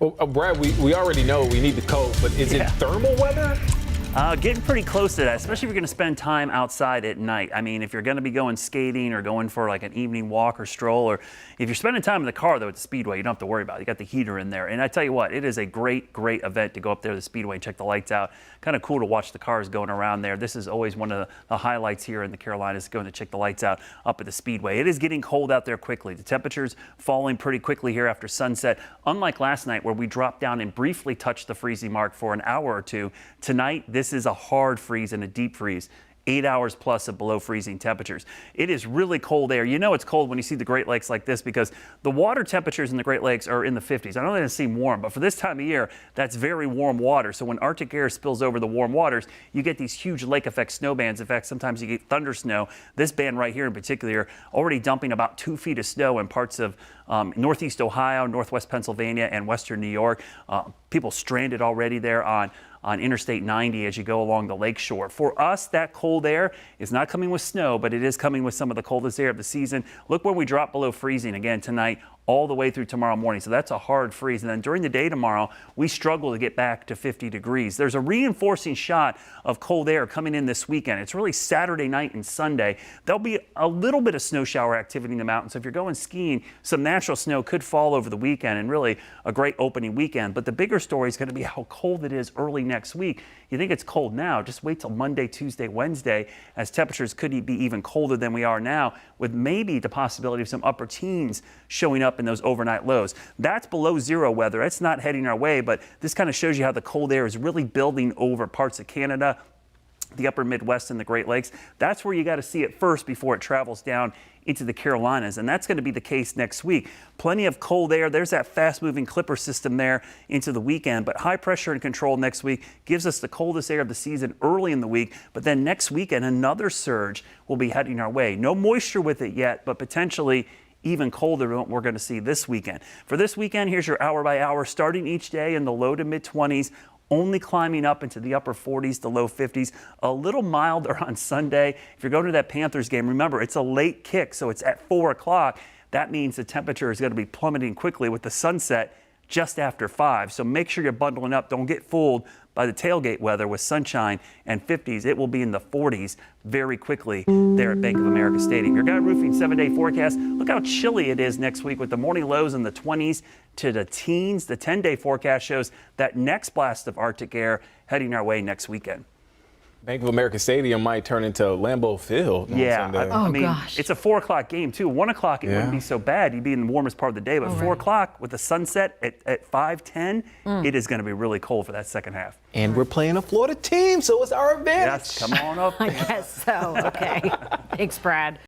Well, Brad, we already know we need the coat, but is it thermal weather? Getting pretty close to that, especially if you're going to spend time outside at night. I mean, if you're going to be going skating or going for like an evening walk or stroll, or if you're spending time in the car, though, at the Speedway, you don't have to worry about it. You got the heater in there. And I tell you what, it is a great, great event to go up there to the Speedway and check the lights out. Kind of cool to watch the cars going around there. This is always one of the highlights here in the Carolinas, going to check the lights out up at the Speedway. It is getting cold out there quickly. The temperatures falling pretty quickly here after sunset. Unlike last night where we dropped down and briefly touched the freezing mark for an hour or two, tonight this is a hard freeze and a deep freeze. 8 hours plus of below freezing temperatures. It is really cold air. You know it's cold when you see the Great Lakes like this because the water temperatures in the Great Lakes are in the 50s. I know they don't seem warm, but for this time of year, that's very warm water. So when Arctic air spills over the warm waters, you get these huge lake effect snow bands. In fact, sometimes you get thunder snow. This band right here in particular already dumping about 2 feet of snow in parts of northeast Ohio, northwest Pennsylvania, and western New York. People stranded already there on Interstate 90 as you go along the lake shore. For us, that cold air is not coming with snow, but it is coming with some of the coldest air of the season. Look when we drop below freezing again tonight, all the way through tomorrow morning. So that's a hard freeze. And then during the day tomorrow, we struggle to get back to 50 degrees. There's a reinforcing shot of cold air coming in this weekend. It's really Saturday night and Sunday. There'll be a little bit of snow shower activity in the mountains. So if you're going skiing, some natural snow could fall over the weekend and really a great opening weekend. But the bigger story is going to be how cold it is early next week. You think it's cold now, just wait till Monday, Tuesday, Wednesday, as temperatures could be even colder than we are now, with maybe the possibility of some upper teens showing up in those overnight lows. That's below zero weather. It's not heading our way, but this kind of shows you how the cold air is really building over parts of Canada, the upper Midwest and the Great Lakes. That's where you got to see it first before it travels down into the Carolinas, and that's going to be the case next week. Plenty of cold air. There's that fast-moving clipper system there into the weekend, but high pressure and control next week gives us the coldest air of the season early in the week, but then next weekend another surge will be heading our way. No moisture with it yet, but potentially even colder than what we're going to see this weekend. For this weekend, here's your hour by hour, starting each day in the low to mid 20s, only climbing up into the upper 40s to low 50s, a little milder on Sunday. If you're going to that Panthers game, remember, it's a late kick, so it's at 4 o'clock. That means the temperature is going to be plummeting quickly with the sunset just after 5. So make sure you're bundling up. Don't get fooled by the tailgate weather with sunshine and 50s. It will be in the 40s very quickly there at Bank of America Stadium. Your Guy Roofing 7-day forecast. Look how chilly it is next week with the morning lows in the 20s to the teens. The 10-day forecast shows that next blast of Arctic air heading our way next weekend. Bank of America Stadium might turn into Lambeau Field on Sunday. I mean, it's a 4 o'clock game too. 1 o'clock it wouldn't be so bad. You'd be in the warmest part of the day, but 4 o'clock with the sunset at 5:10, it is going to be really cold for that second half. And we're playing a Florida team, so it's our advantage. Yes, come on up. I guess so. Okay. Thanks, Brad.